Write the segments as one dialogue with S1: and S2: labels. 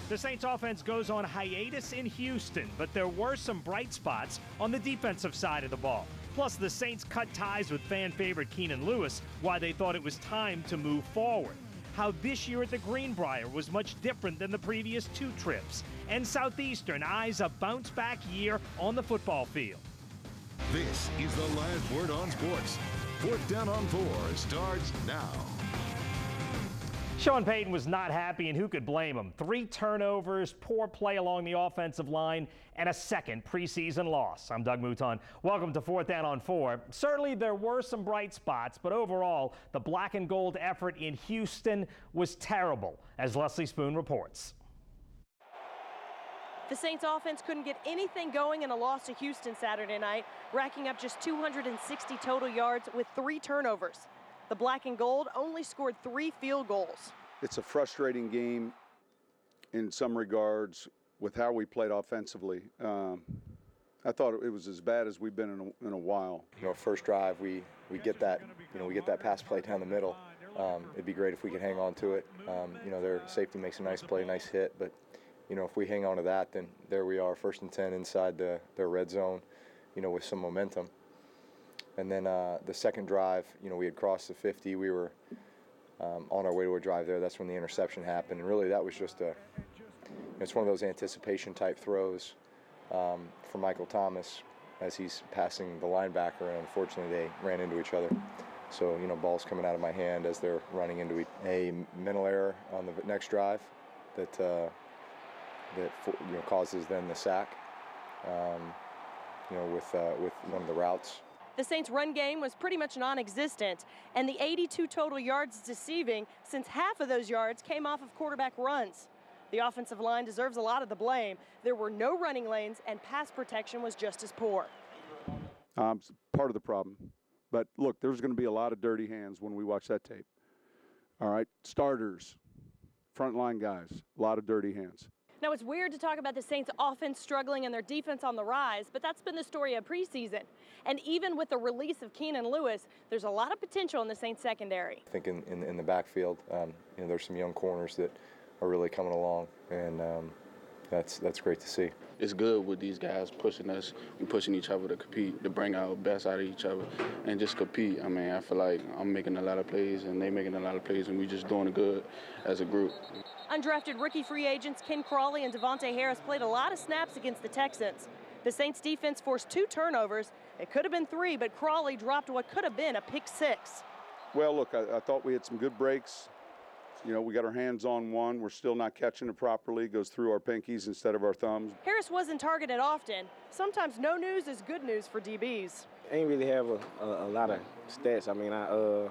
S1: The Saints offense goes on hiatus in Houston, but there were some bright spots on the defensive side of the ball. Plus, the Saints cut ties with fan favorite Keenan Lewis, why they thought it was time to move forward. How this year at the Greenbrier was much different than the previous two trips. And Southeastern eyes a bounce-back year on the football field.
S2: This is the last word on sports. 4th Down on 4 starts now.
S1: Sean Payton was not happy, and who could blame him? 3 turnovers, poor play along the offensive line, and a second preseason loss. I'm Doug Mouton. Welcome to 4th Down on 4. Certainly there were some bright spots, but overall, the black and gold effort in Houston was terrible, as Leslie Spoon reports.
S3: The Saints offense couldn't get anything going in a loss to Houston Saturday night, racking up just 260 total yards with 3 turnovers. The black and gold only scored 3 field goals.
S4: It's a frustrating game in some regards with how we played offensively. I thought it was as bad as we've been in a while.
S5: You know, first drive we get that we get that pass play down the middle. It'd be great if we could hang on to it. You know, their safety makes a nice play, nice hit, but you know, if we hang on to that, then there we are, 1st and 10 inside their red zone, you know, with some momentum. And then the second drive, you know, we had crossed the 50. We were on our way to a drive there. That's when the interception happened. And really that was just it's one of those anticipation type throws for Michael Thomas as he's passing the linebacker, and unfortunately they ran into each other. So, you know, ball's coming out of my hand as they're running into a mental error on the next drive that causes then the sack, you know, with one of the routes.
S3: The Saints' run game was pretty much non-existent, and the 82 total yards is deceiving since half of those yards came off of quarterback runs. The offensive line deserves a lot of the blame. There were no running lanes, and pass protection was just as poor.
S4: Part of the problem. But look, there's going to be a lot of dirty hands when we watch that tape. All right, starters, frontline guys, a lot of dirty hands.
S3: Now, it's weird to talk about the Saints' offense struggling and their defense on the rise, but that's been the story of preseason. And even with the release of Keenan Lewis, there's a lot of potential in the Saints' secondary.
S5: I think in the backfield, you know, there's some young corners that are really coming along, and that's great to see.
S6: It's good with these guys pushing us and pushing each other to compete, to bring our best out of each other and just compete. I mean, I feel like I'm making a lot of plays and they making a lot of plays, and we just doing it good as a group.
S3: Undrafted rookie free agents Ken Crawley and Devontae Harris played a lot of snaps against the Texans. The Saints defense forced 2 turnovers. It could have been 3, but Crawley dropped what could have been a pick 6.
S4: Well, look, I thought we had some good breaks. You know, we got our hands on one. We're still not catching it properly. It goes through our pinkies instead of our thumbs.
S3: Harris wasn't targeted often. Sometimes no news is good news for DBs.
S7: I ain't really have a lot of stats. I mean, I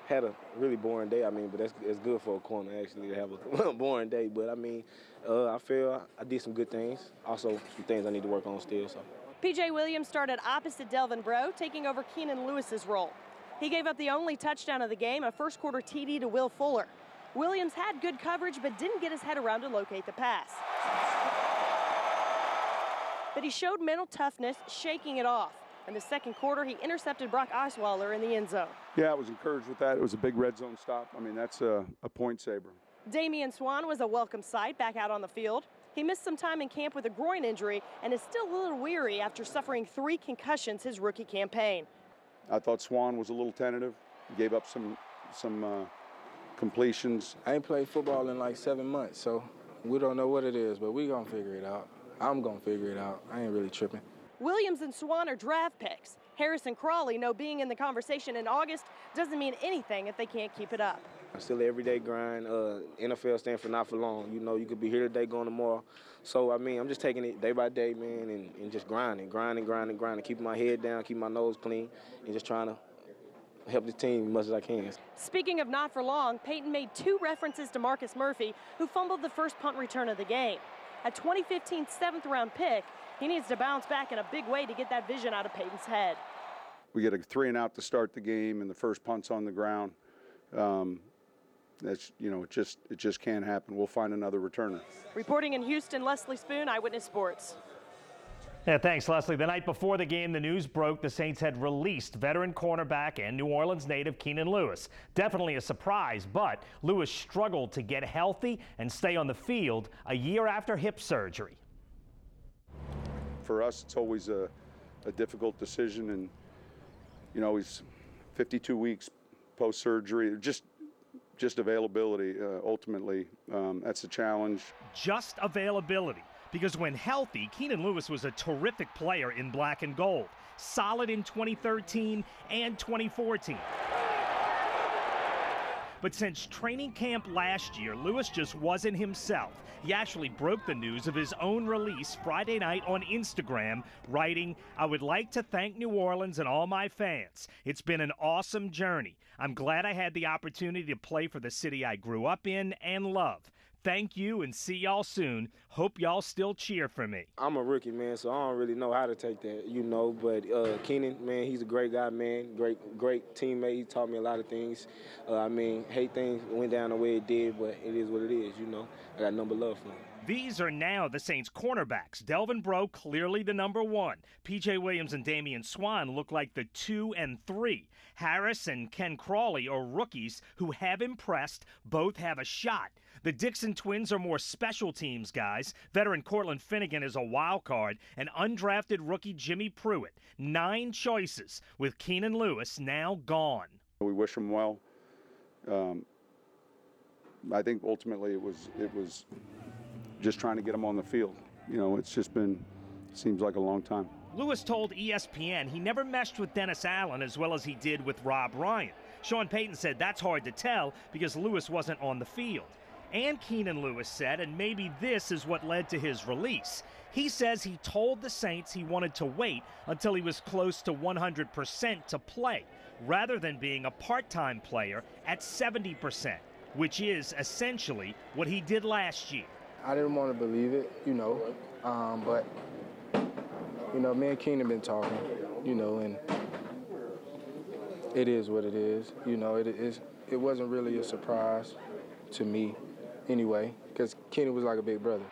S7: had a really boring day. I mean, but it's good for a corner actually to have a boring day. But I mean, I feel I did some good things. Also, some things I need to work on still. So.
S3: P.J. Williams started opposite Delvin Breaux, taking over Keenan Lewis's role. He gave up the only touchdown of the game, a first-quarter TD to Will Fuller. Williams had good coverage, but didn't get his head around to locate the pass. But he showed mental toughness, shaking it off. In the second quarter, he intercepted Brock Osweiler in the end zone.
S4: Yeah, I was encouraged with that. It was a big red zone stop. I mean, that's a point saver.
S3: Damian Swann was a welcome sight back out on the field. He missed some time in camp with a groin injury and is still a little weary after suffering 3 concussions his rookie campaign.
S4: I thought Swann was a little tentative. He gave up some completions.
S7: I ain't played football in like 7 months, so we don't know what it is, but we gonna figure it out. I'm gonna figure it out. I ain't really tripping.
S3: Williams and Swann are draft picks. Harris and Crawley know being in the conversation in August doesn't mean anything if they can't keep it up.
S7: Still everyday grind. NFL stands for not for long. You know, you could be here today, going tomorrow. So, I mean, I'm just taking it day by day, man, and just grinding, keeping my head down, keeping my nose clean, and just trying to help the team as much as I can.
S3: Speaking of not for long, Payton made 2 references to Marcus Murphy, who fumbled the first punt return of the game. A 2015 7th-round pick, he needs to bounce back in a big way to get that vision out of Payton's head.
S4: We get a 3-and-out to start the game, and the first punt's on the ground. That's, you know, it just can't happen. We'll find another returner.
S3: Reporting in Houston, Leslie Spoon, Eyewitness Sports.
S1: Yeah, thanks, Leslie. The night before the game, the news broke the Saints had released veteran cornerback and New Orleans native Keenan Lewis. Definitely a surprise, but Lewis struggled to get healthy and stay on the field a year after hip surgery.
S4: For us, it's always a difficult decision, and you know, he's 52 weeks post-surgery. Just availability, ultimately, that's a challenge.
S1: Just availability. Because when healthy, Keenan Lewis was a terrific player in black and gold. Solid in 2013 and 2014. But since training camp last year, Lewis just wasn't himself. He actually broke the news of his own release Friday night on Instagram, writing, "I would like to thank New Orleans and all my fans. It's been an awesome journey. I'm glad I had the opportunity to play for the city I grew up in and love. Thank you and see y'all soon. Hope y'all still cheer for me."
S7: I'm a rookie, man, so I don't really know how to take that, you know. But Keenan, man, he's a great guy, man. Great teammate. He taught me a lot of things. I mean, hate things went down the way it did, but it is what it is, you know. I got nothing but love for him.
S1: These are now the Saints cornerbacks. Delvin Breaux clearly the number one. P.J. Williams and Damian Swann look like the 2 and 3. Harris and Ken Crawley are rookies who have impressed. Both have a shot. The Dixon twins are more special teams guys. Veteran Cortland Finnegan is a wild card. And undrafted rookie Jimmy Pruitt. 9 choices, with Keenan Lewis now gone.
S4: We wish him well. I think ultimately it was just trying to get him on the field. You know, it's just been, seems like a long time.
S1: Lewis told ESPN he never meshed with Dennis Allen as well as he did with Rob Ryan. Sean Payton said that's hard to tell because Lewis wasn't on the field. And Keenan Lewis said, and maybe this is what led to his release, he says he told the Saints he wanted to wait until he was close to 100% to play, rather than being a part-time player at 70%, which is essentially what he did last year.
S8: I didn't want to believe it, you know, but, you know, me and Keenan been talking, you know, and it is what it is. You know, it wasn't really a surprise to me anyway, because Keenan was like a big brother.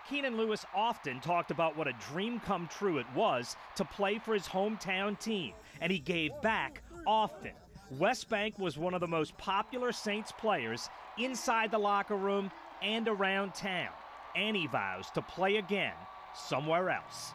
S1: Keenan Lewis often talked about what a dream come true it was to play for his hometown team, and he gave back often. West Bank was one of the most popular Saints players inside the locker room and around town, and he vows to play again somewhere else.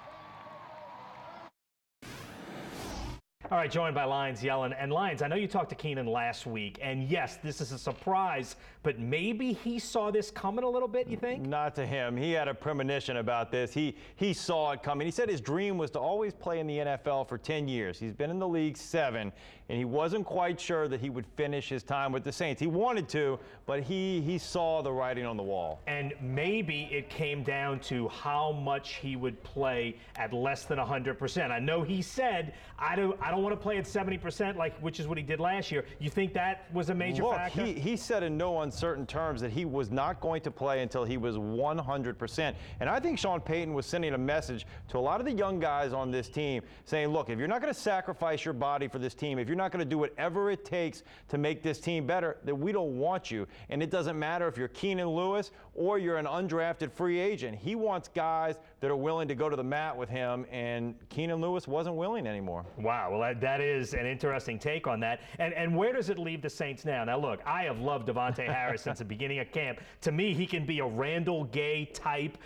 S1: All right, joined by Lyons Yellen. And Lyons, I know you talked to Keenan last week, and yes, this is a surprise, but maybe he saw this coming a little bit, you think?
S9: Not to him. He had a premonition about this. He saw it coming. He said his dream was to always play in the NFL for 10 years. He's been in the league 7, and he wasn't quite sure that he would finish his time with the Saints. He wanted to, but he saw the writing on the wall.
S1: And maybe it came down to how much he would play at less than 100%. I know he said, I don't want to play at 70%, which is what he did last year. You think that was a major factor?
S9: He said in no uncertain terms that he was not going to play until he was 100%. And I think Sean Payton was sending a message to a lot of the young guys on this team saying, look, if you're not going to sacrifice your body for this team, if you're not going to do whatever it takes to make this team better, then we don't want you. And it doesn't matter if you're Keenan Lewis or you're an undrafted free agent. He wants guys that are willing to go to the mat with him, and Keenan Lewis wasn't willing anymore.
S1: Wow, well, that is an interesting take on that. And where does it leave the Saints now? Now, look, I have loved Devontae Harris since the beginning of camp. To me, he can be a Randall Gay type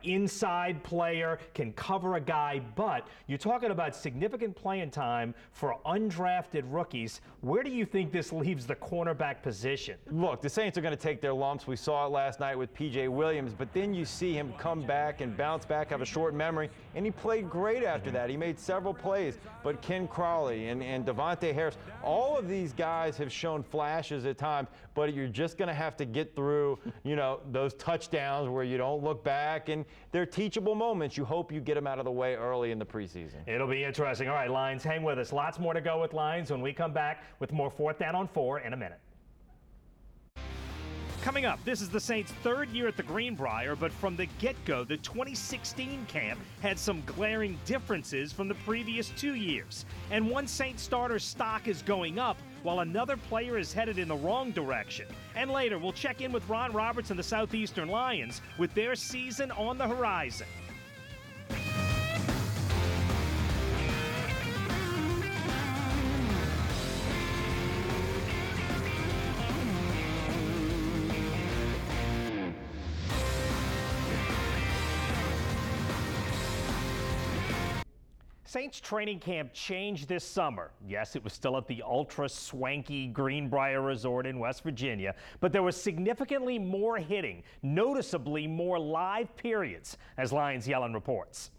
S1: inside player, can cover a guy, but you're talking about significant playing time for undrafted rookies. Where do you think this leaves the cornerback position?
S9: Look, the Saints are going to take their lumps. We saw it last night with P.J. Williams, but then you see him come back and bounce back, have a short memory, and he played great after that. He made several plays, but Ken Crawley and Devontae Harris, all of these guys have shown flashes at times, but you're just going to have to get through, you know, those touchdowns where you don't look back, and they're teachable moments. You hope you get them out of the way early in the preseason.
S1: It'll be interesting. All right, Lions, hang with us. Lots more to go with Lions when we come back with more 4th Down on 4 in a minute. Coming up, this is the Saints' 3rd year at the Greenbrier, but from the get-go, the 2016 camp had some glaring differences from the previous 2 years. And one Saints starter's stock is going up while another player is headed in the wrong direction. And later, we'll check in with Ron Roberts and the Southeastern Lions with their season on the horizon. Saints training camp changed this summer. Yes, it was still at the ultra-swanky Greenbrier Resort in West Virginia, but there was significantly more hitting, noticeably more live periods, as Lions Yellen reports.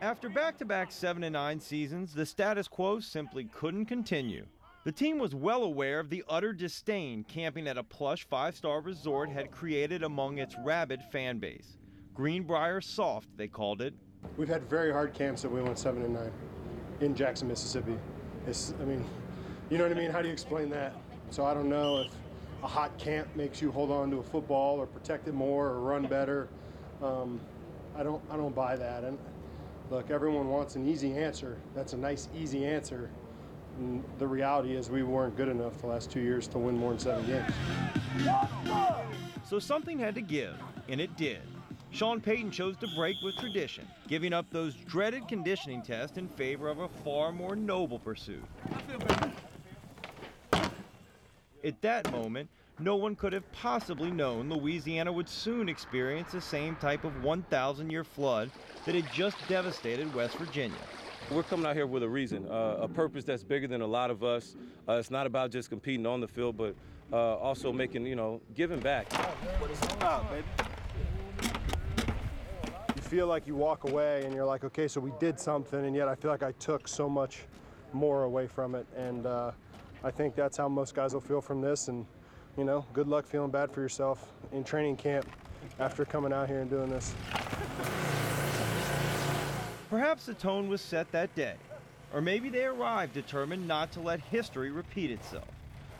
S9: After back-to-back 7-9 seasons, the status quo simply couldn't continue. The team was well aware of the utter disdain camping at a plush 5-star resort had created among its rabid fan base. Greenbrier soft, they called it.
S10: We've had very hard camps that we went 7-9 in Jackson, Mississippi. I mean, you know what I mean? How do you explain that? So I don't know if a hot camp makes you hold on to a football or protect it more or run better. I don't buy that. And look, everyone wants an easy answer. That's a nice, easy answer. And the reality is we weren't good enough the last 2 years to win more than 7 games.
S9: So something had to give, and it did. Sean Payton chose to break with tradition, giving up those dreaded conditioning tests in favor of a far more noble pursuit. At that moment, no one could have possibly known Louisiana would soon experience the same type of 1,000-year flood that had just devastated West Virginia.
S11: We're coming out here with a reason, a purpose that's bigger than a lot of us. It's not about just competing on the field, but also making, giving back.
S10: What is it about, baby? You feel like you walk away and you're like, okay, so we did something, and yet I feel like I took so much more away from it. And I think that's how most guys will feel from this. And, good luck feeling bad for yourself in training camp after coming out here and doing this.
S9: Perhaps the tone was set that day, or maybe they arrived determined not to let history repeat itself.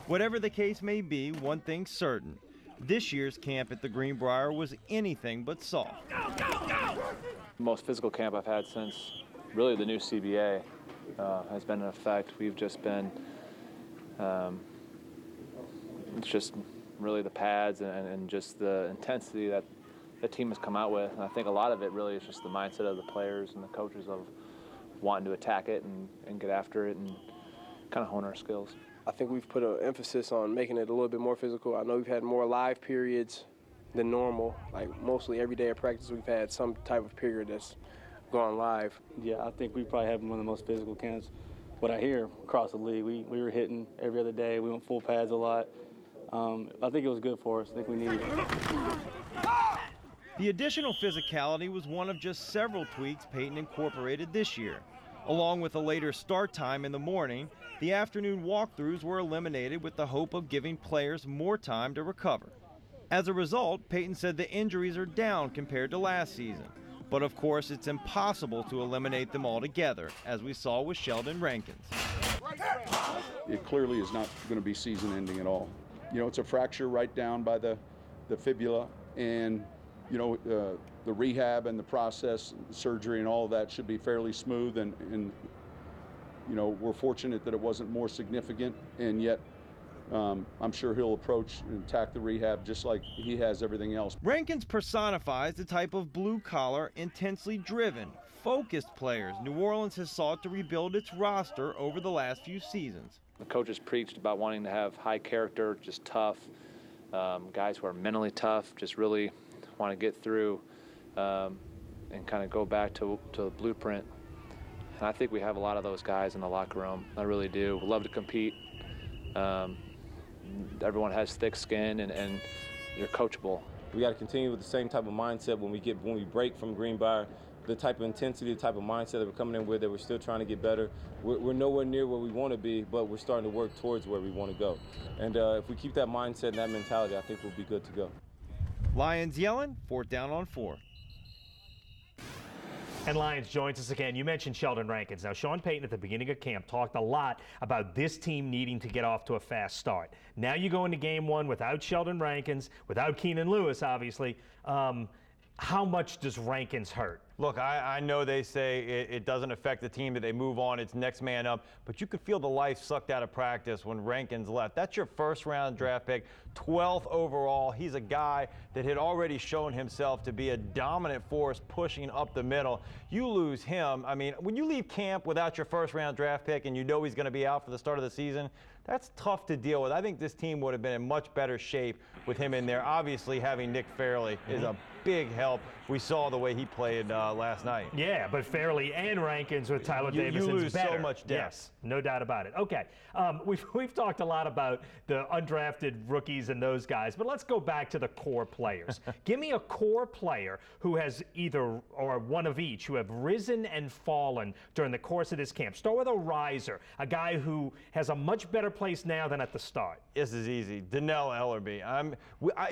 S9: Whatever the case may be, one thing's certain. This year's camp at the Greenbrier was anything but soft.
S12: Go, go, go! The most physical camp I've had since really the new CBA has been in effect. We've just been, it's just really the pads and just the intensity that the team has come out with. And I think a lot of it really is just the mindset of the players and the coaches of wanting to attack it and get after it and kind of hone our skills.
S13: I think we've put an emphasis on making it a little bit more physical. I know we've had more live periods than normal. Like mostly every day of practice, we've had some type of period that's gone live.
S14: Yeah, I think we probably have one of the most physical camps. What I hear across the league, we were hitting every other day. We went full pads a lot. I think it was good for us. I think we needed it.
S9: The additional physicality was one of just several tweaks Payton incorporated this year. Along with a later start time in the morning, the afternoon walkthroughs were eliminated with the hope of giving players more time to recover. As a result, Payton said the injuries are down compared to last season. But of course, it's impossible to eliminate them altogether, as we saw with Sheldon Rankins.
S4: It clearly is not going to be season-ending at all. It's a fracture right down by the fibula, and the rehab and the process, surgery and all of that should be fairly smooth, and we're fortunate that it wasn't more significant, and yet I'm sure he'll approach and attack the rehab just like he has everything else.
S9: Rankins personifies the type of blue-collar, intensely driven, focused players New Orleans has sought to rebuild its roster over the last few seasons.
S12: The coaches preached about wanting to have high character, just tough, guys who are mentally tough, just really want to get through and kind of go back to the blueprint. And I think we have a lot of those guys in the locker room. I really do. We love to compete. Everyone has thick skin, and you're coachable.
S11: We got to continue with the same type of mindset when we break from Greenbrier. The type of intensity, the type of mindset that we're coming in with, that we're still trying to get better. We're nowhere near where we want to be, but we're starting to work towards where we want to go. And if we keep that mindset and that mentality, I think we'll be good to go.
S9: Lions Yellen, 4th Down on 4.
S1: And Lions joins us again. You mentioned Sheldon Rankins. Now, Sean Payton at the beginning of camp talked a lot about this team needing to get off to a fast start. Now you go into game one without Sheldon Rankins, without Keenan Lewis, obviously. How much does Rankins hurt?
S9: Look, I know they say it doesn't affect the team, that they move on, it's next man up, but you could feel the life sucked out of practice when Rankins left. That's your first-round draft pick, 12th overall. He's a guy that had already shown himself to be a dominant force pushing up the middle. You lose him. I mean, when you leave camp without your first-round draft pick and you know he's going to be out for the start of the season, that's tough to deal with. I think this team would have been in much better shape with him in there. Obviously, having Nick Fairley is a big help. We saw the way he played last night.
S1: Yeah, but Fairley and Rankins with Tyler Davison's
S9: you lose
S1: better.
S9: so much depth.
S1: Yes, no doubt about it. Okay, we've talked a lot about the undrafted rookies and those guys, but let's go back to the core players. Give me a core player who has either or one of each who have risen and fallen during the course of this camp. Start with a riser, a guy who has a much better place now than at the start.
S9: This is easy. Donnell Ellerbe.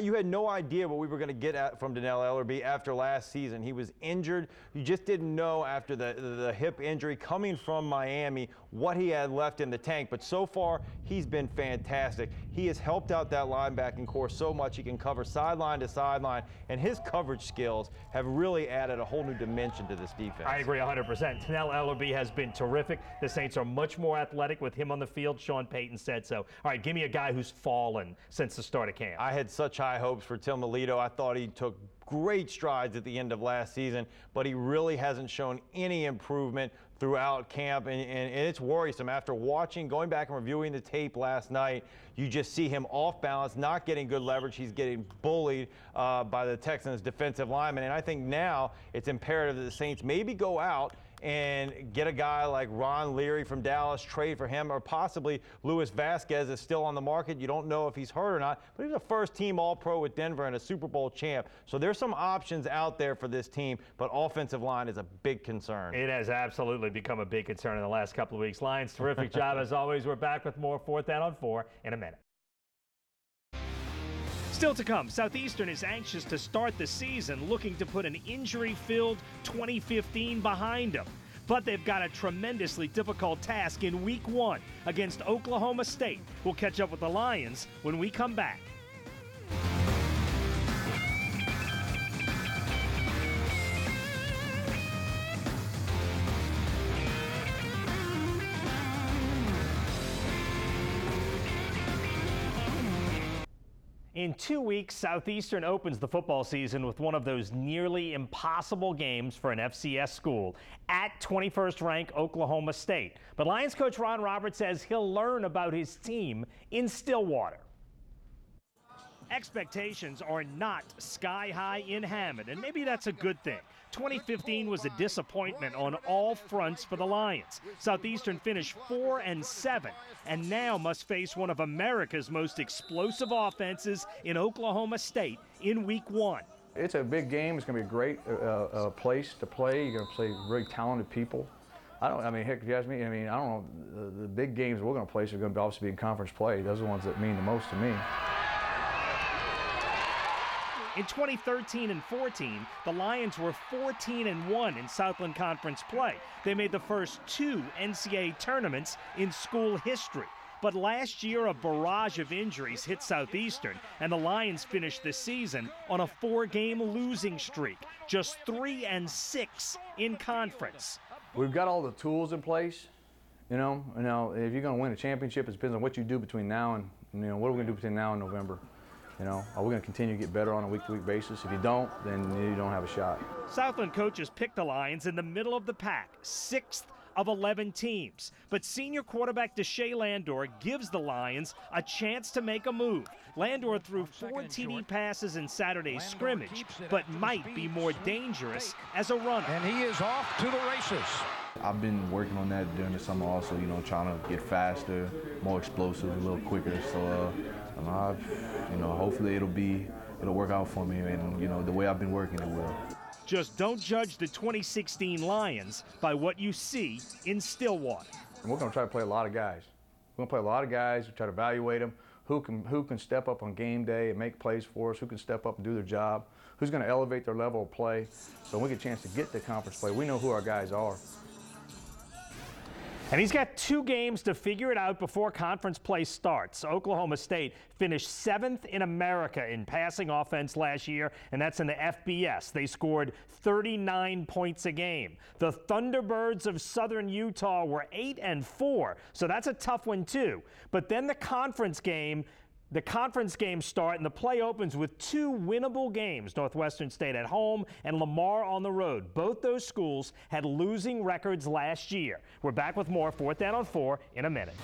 S9: You had no idea what we were going to get from Donnell Ellerbe after last season. He was injured. You just didn't know after the hip injury coming from Miami what he had left in the tank. But so far, he's been fantastic. He has helped out that linebacking core so much. He can cover sideline to sideline, and his coverage skills have really added a whole new dimension to this defense.
S1: I agree 100%. Donnell Ellerbe has been terrific. The Saints are much more athletic with him on the field. Sean Payton said so. All right, give me a guy who's fallen since the start of camp.
S9: I had such high hopes for Tim Melito. I thought he took great strides at the end of last season, but he really hasn't shown any improvement throughout camp, and it's worrisome. After going back and reviewing the tape last night, you just see him off balance, not getting good leverage. He's getting bullied by the Texans' defensive linemen, and I think now it's imperative that the Saints maybe go out and get a guy like Ron Leary from Dallas, trade for him, or possibly Luis Vasquez is still on the market. You don't know if he's hurt or not, but he's a first-team All-Pro with Denver and a Super Bowl champ. So there's some options out there for this team, but offensive line is a big concern.
S1: It has absolutely become a big concern in the last couple of weeks. Lions, terrific job as always. We're back with more 4th Down on 4 in a minute. Still to come, Southeastern is anxious to start the season looking to put an injury-filled 2015 behind them. But they've got a tremendously difficult task in Week 1 against Oklahoma State. We'll catch up with the Lions when we come back. In 2 weeks, Southeastern opens the football season with one of those nearly impossible games for an FCS school at 21st ranked Oklahoma State. But Lions coach Ron Roberts says he'll learn about his team in Stillwater. Expectations are not sky high in Hammond, and maybe that's a good thing. 2015 was a disappointment on all fronts for the Lions. Southeastern finished 4-7 and now must face one of America's most explosive offenses in Oklahoma State in Week 1.
S15: It's a big game. It's going to be a great place to play. You're going to play really talented people. Heck, if you ask me, I don't know. The big games we're going to play are going to obviously be in conference play. Those are the ones that mean the most to me.
S1: In 2013 and 14, the Lions were 14-1 in Southland Conference play. They made the first 2 NCAA tournaments in school history. But last year, a barrage of injuries hit Southeastern, and the Lions finished the season on a 4-game losing streak, just 3-6 in conference.
S15: We've got all the tools in place, Now, if you're going to win a championship, it depends on what you do between now and, what are we going to do between now and November? Are we going to continue to get better on a week-to-week basis? If you don't, then you don't have a shot.
S1: Southland coaches picked the Lions in the middle of the pack, 6th of 11 teams. But senior quarterback Deshae Landor gives the Lions a chance to make a move. Landor threw 4 TD passes in Saturday's scrimmage, but might be more dangerous as a runner.
S16: And he is off to the races.
S17: I've been working on that during the summer also, trying to get faster, more explosive, a little quicker. So, hopefully it'll work out for me, and the way I've been working, it will.
S1: Just don't judge the 2016 Lions by what you see in Stillwater.
S15: And we're going to try to play a lot of guys. We're going to play a lot of guys. We try to evaluate them. Who can step up on game day and make plays for us? Who can step up and do their job? Who's going to elevate their level of play? So when we get a chance to get to conference play, we know who our guys are.
S1: And he's got 2 games to figure it out before conference play starts. Oklahoma State finished 7th in America in passing offense last year, and that's in the FBS. They scored 39 points a game. The Thunderbirds of Southern Utah were 8-4, so that's a tough one too. But then the conference games start, and the play opens with 2 winnable games, Northwestern State at home and Lamar on the road. Both those schools had losing records last year. We're back with more 4th Down on 4 in a minute.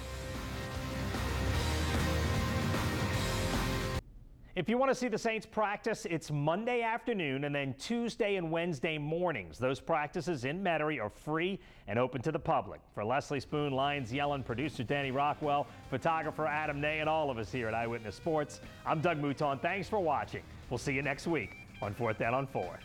S1: If you want to see the Saints practice, it's Monday afternoon and then Tuesday and Wednesday mornings. Those practices in Metairie are free and open to the public. For Leslie Spoon, Lyons Yellen, producer Danny Rockwell, photographer Adam Ney, and all of us here at Eyewitness Sports, I'm Doug Mouton. Thanks for watching. We'll see you next week on 4th Down on 4.